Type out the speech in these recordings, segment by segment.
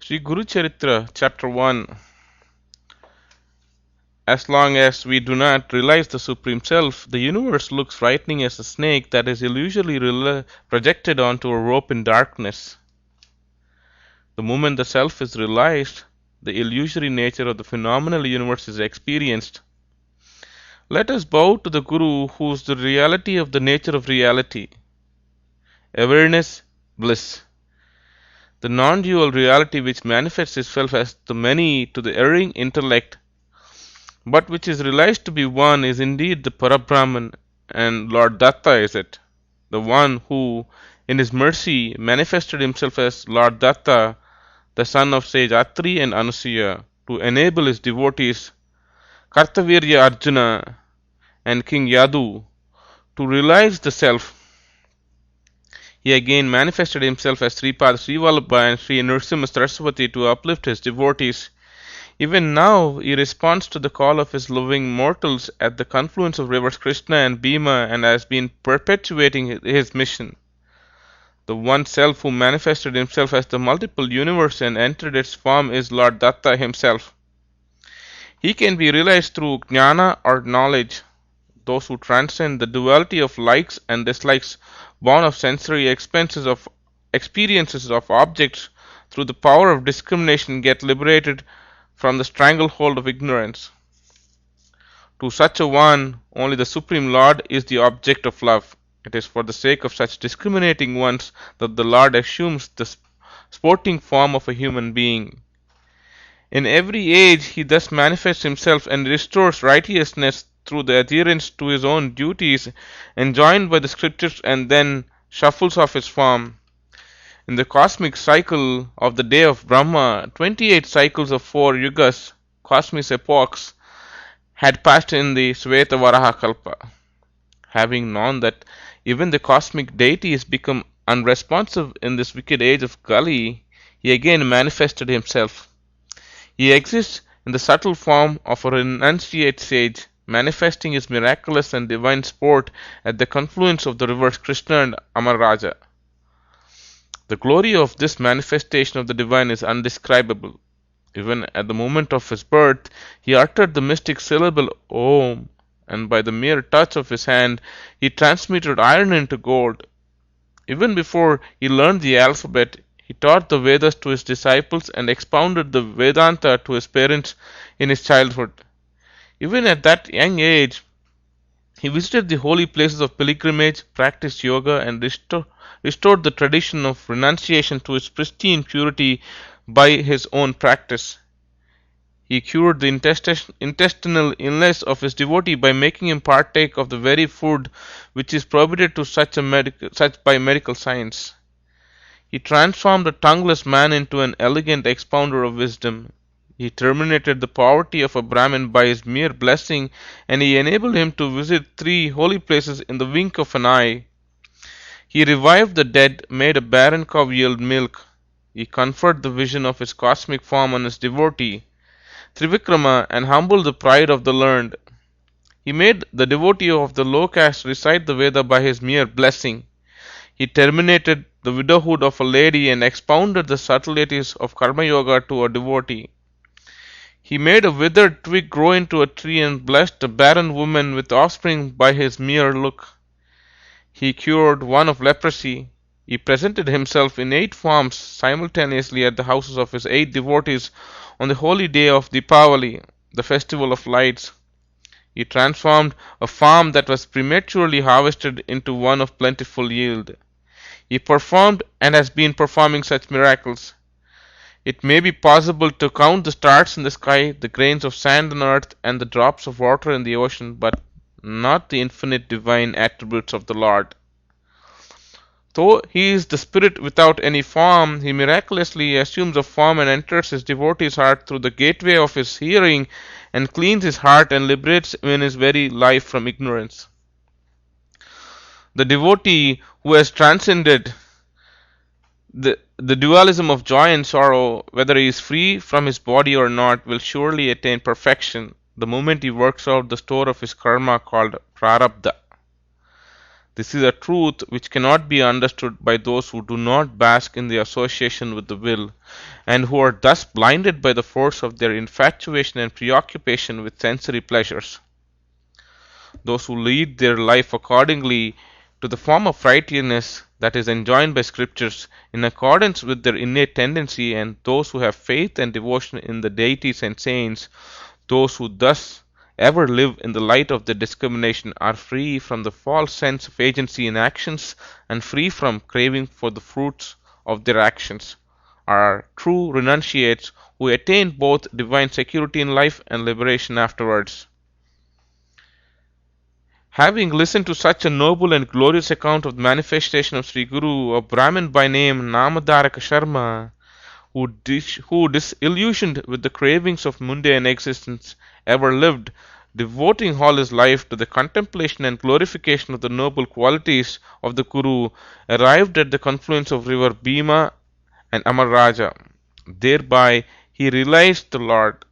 Sri Guru Charitra, Chapter 1. As long as we do not realize the Supreme Self, the universe looks frightening as a snake that is illusory projected onto a rope in darkness. The moment the Self is realized, the illusory nature of the phenomenal universe is experienced. Let us bow to the Guru, who is the reality of the nature of reality. Awareness, bliss. The non-dual reality which manifests itself as the many to the erring intellect, but which is realized to be one, is indeed the Parabrahman, and Lord Datta is it, the one who, in his mercy, manifested himself as Lord Datta, the son of sage Atri and Anusuya, to enable his devotees, Kartavirya Arjuna and King Yadu, to realize the self. He again manifested himself as Sripad Srivallabha and Sri Nrsimha Saraswati to uplift his devotees. Even now, he responds to the call of his loving mortals at the confluence of rivers Krishna and Bhima and has been perpetuating his mission. The one self who manifested himself as the multiple universe and entered its form is Lord Datta himself. He can be realized through jnana or knowledge. Those who transcend the duality of likes and dislikes born of sensory experiences of objects through the power of discrimination get liberated from the stranglehold of ignorance. To such a one, only the Supreme Lord is the object of love. It is for the sake of such discriminating ones that the Lord assumes the sporting form of a human being. In every age, he thus manifests himself and restores righteousness through the adherence to his own duties enjoined by the scriptures and then shuffles off his form. In the cosmic cycle of the day of Brahma, 28 cycles of 4 yugas, cosmic epochs, had passed in the Svetavaraha Kalpa. Having known that even the cosmic deities become unresponsive in this wicked age of Kali, he again manifested himself. He exists in the subtle form of a renunciate sage, manifesting his miraculous and divine sport at the confluence of the rivers Krishna and Amaraja. The glory of this manifestation of the divine is undescribable. Even at the moment of his birth, he uttered the mystic syllable Om, and by the mere touch of his hand, he transmuted iron into gold. Even before he learned the alphabet, he taught the Vedas to his disciples and expounded the Vedanta to his parents in his childhood. Even at that young age, he visited the holy places of pilgrimage, practiced yoga, and restored the tradition of renunciation to its pristine purity by his own practice. He cured the intestinal illness of his devotee by making him partake of the very food which is prohibited to such by medical science. He transformed a tongueless man into an elegant expounder of wisdom. He terminated the poverty of a Brahmin by his mere blessing, and he enabled him to visit 3 holy places in the wink of an eye. He revived the dead, made a barren cow yield milk. He conferred the vision of his cosmic form on his devotee, Trivikrama, and humbled the pride of the learned. He made the devotee of the low caste recite the Veda by his mere blessing. He terminated the widowhood of a lady and expounded the subtleties of Karma Yoga to a devotee. He made a withered twig grow into a tree and blessed a barren woman with offspring by his mere look. He cured one of leprosy. He presented himself in 8 forms simultaneously at the houses of his 8 devotees on the holy day of Deepavali, the festival of lights. He transformed a farm that was prematurely harvested into one of plentiful yield. He performed and has been performing such miracles. It may be possible to count the stars in the sky, the grains of sand on earth, and the drops of water in the ocean, but not the infinite divine attributes of the Lord. Though he is the spirit without any form, he miraculously assumes a form and enters his devotee's heart through the gateway of his hearing and cleans his heart and liberates him in his very life from ignorance. The devotee who has transcended the dualism of joy and sorrow, whether he is free from his body or not, will surely attain perfection the moment he works out the store of his karma called prarabdha. This is a truth which cannot be understood by those who do not bask in the association with the will, and who are thus blinded by the force of their infatuation and preoccupation with sensory pleasures. Those who lead their life accordingly to the form of righteousness that is enjoined by scriptures in accordance with their innate tendency, and those who have faith and devotion in the deities and saints, those who thus ever live in the light of their discrimination, are free from the false sense of agency in actions and free from craving for the fruits of their actions, are true renunciates who attain both divine security in life and liberation afterwards. Having listened to such a noble and glorious account of the manifestation of Sriguru, a Brahmin by name Namadharaka Sharma, who disillusioned with the cravings of mundane existence, ever lived, devoting all his life to the contemplation and glorification of the noble qualities of the Guru, arrived at the confluence of river Bhima and Amaraja. Thereby he realized the Lord.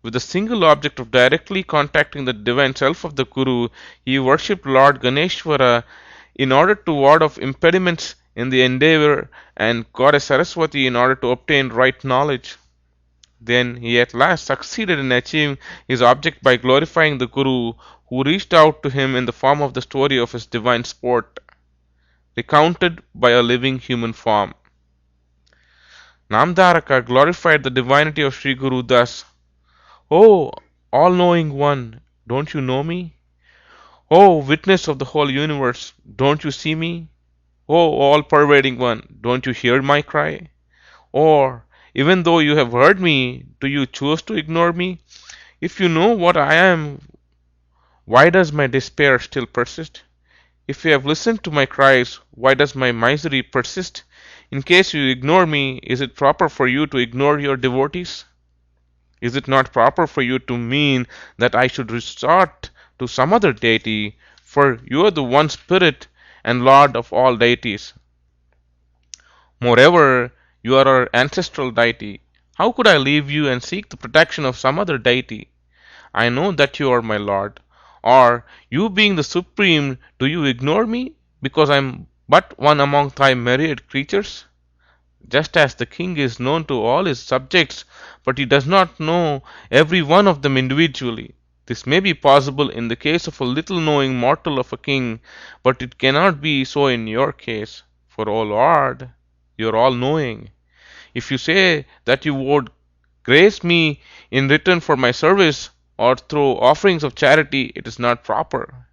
With the single object of directly contacting the divine self of the Guru, he worshipped Lord Ganeshwara in order to ward off impediments in the endeavor, and Goddess Saraswati in order to obtain right knowledge. Then he at last succeeded in achieving his object by glorifying the Guru, who reached out to him in the form of the story of his divine sport, recounted by a living human form. Namdharaka glorified the divinity of Sri Guru thus: "O all-knowing one, don't you know me? O witness of the whole universe, don't you see me? O all-pervading one, don't you hear my cry? Or, even though you have heard me, do you choose to ignore me? If you know what I am, why does my despair still persist? If you have listened to my cries, why does my misery persist? In case you ignore me, is it proper for you to ignore your devotees? Is it not proper for you to mean that I should resort to some other deity, for you are the one spirit and lord of all deities? Moreover, you are our ancestral deity. How could I leave you and seek the protection of some other deity? I know that you are my lord. Or, you being the supreme, do you ignore me, because I am but one among thy myriad creatures? Just as the king is known to all his subjects, but he does not know every one of them individually. This may be possible in the case of a little knowing mortal of a king, but it cannot be so in your case, for, O Lord, you are all-knowing. If you say that you would grace me in return for my service, or through offerings of charity, it is not proper.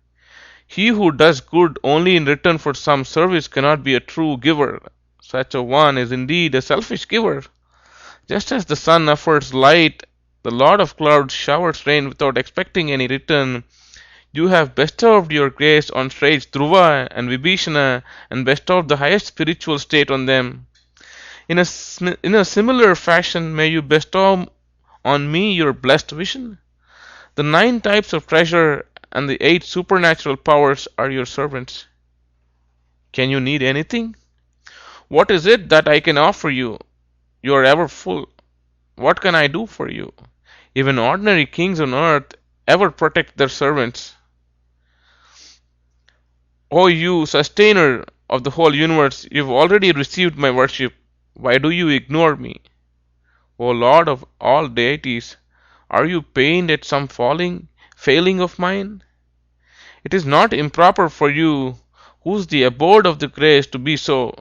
He who does good only in return for some service cannot be a true giver. Such a one is indeed a selfish giver. Just as the sun affords light, the Lord of clouds showers rain without expecting any return. You have bestowed your grace on sage Dhruva and Vibhishana, and bestowed the highest spiritual state on them. In a similar fashion, may you bestow on me your blessed vision. The 9 types of treasure and the 8 supernatural powers are your servants. Can you need anything? What is it that I can offer you? You are ever full. What can I do for you? Even ordinary kings on earth ever protect their servants. O you, sustainer of the whole universe, you have already received my worship. Why do you ignore me? O Lord of all deities, are you pained at some failing of mine? It is not improper for you, who is the abode of the grace, to be so.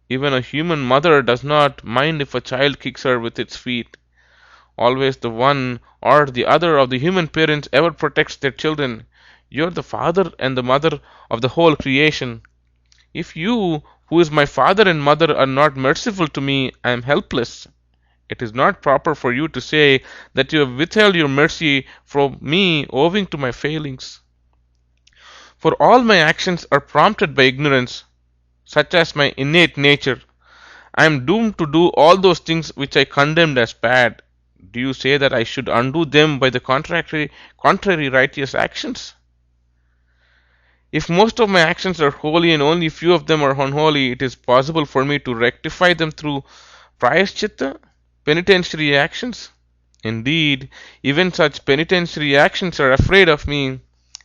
Even a human mother does not mind if a child kicks her with its feet. Always the one or the other of the human parents ever protects their children. You are the father and the mother of the whole creation. If you, who is my father and mother, are not merciful to me, I am helpless. It is not proper for you to say that you have withheld your mercy from me owing to my failings. For all my actions are prompted by ignorance, such as my innate nature. I am doomed to do all those things which I condemned as bad. Do you say that I should undo them by the contrary righteous actions? If most of my actions are holy and only few of them are unholy, it is possible for me to rectify them through prayaschitta, penitentiary actions. Indeed, even such penitentiary actions are afraid of me,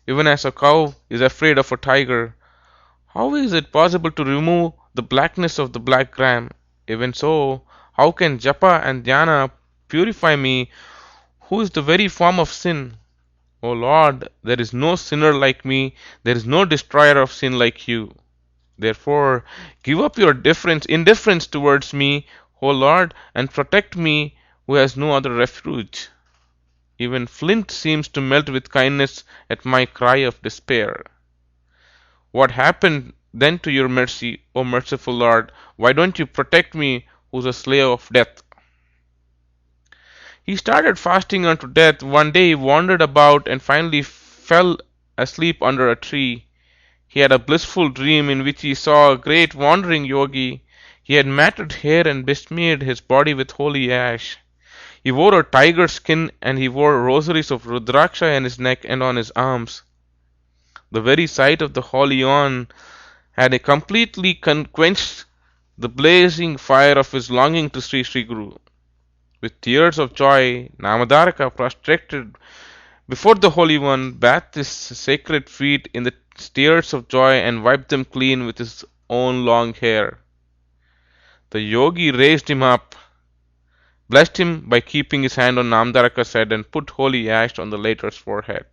even as a cow is afraid of a tiger. How is it possible to remove the blackness of the black gram? Even so, how can japa and dhyana purify me, who is the very form of sin? O Lord, there is no sinner like me, there is no destroyer of sin like you. Therefore, give up your indifference towards me, O Lord, and protect me who has no other refuge. Even flint seems to melt with kindness at my cry of despair. What happened then to your mercy, O merciful Lord? Why don't you protect me, who's a slave of death? He started fasting unto death. One day he wandered about and finally fell asleep under a tree. He had a blissful dream in which he saw a great wandering yogi. He had matted hair and besmeared his body with holy ash. He wore a tiger skin and he wore rosaries of rudraksha on his neck and on his arms. The very sight of the holy one had completely quenched the blazing fire of his longing to see Sriguru. With tears of joy, Namadaraka, prostrated before the Holy One, bathed his sacred feet in the tears of joy and wiped them clean with his own long hair. The yogi raised him up, blessed him by keeping his hand on Namadaraka's head, and put holy ash on the latter's forehead.